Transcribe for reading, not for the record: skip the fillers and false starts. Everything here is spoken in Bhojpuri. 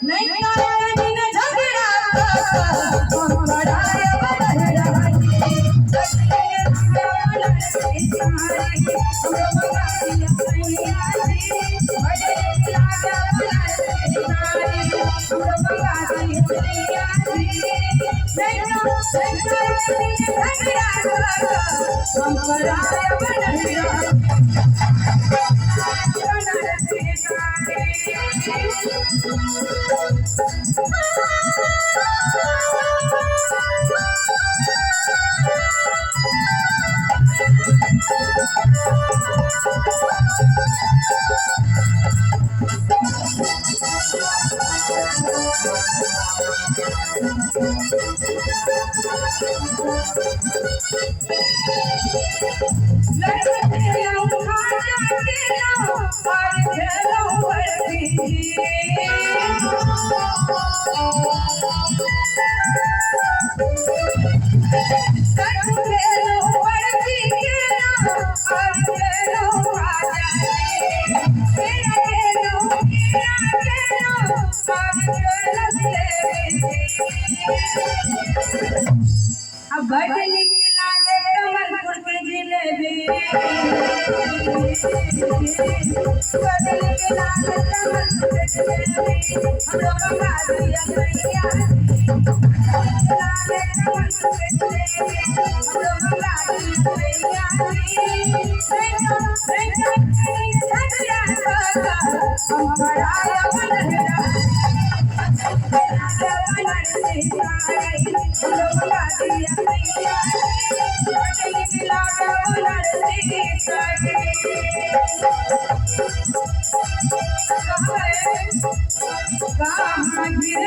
नहीं करे दिन झगड़ा हम बड़ाए बड़ाए अब बड़ निक लागे कमलपुर के जिलेबी बड़ निक लागे कमलपुर के जिलेबी हमरो मंगा दिया भैया लागे कमलपुर के जिलेबी हमरो मंगा दिया भैया हम बड़ाया बनरा कहाँ गिर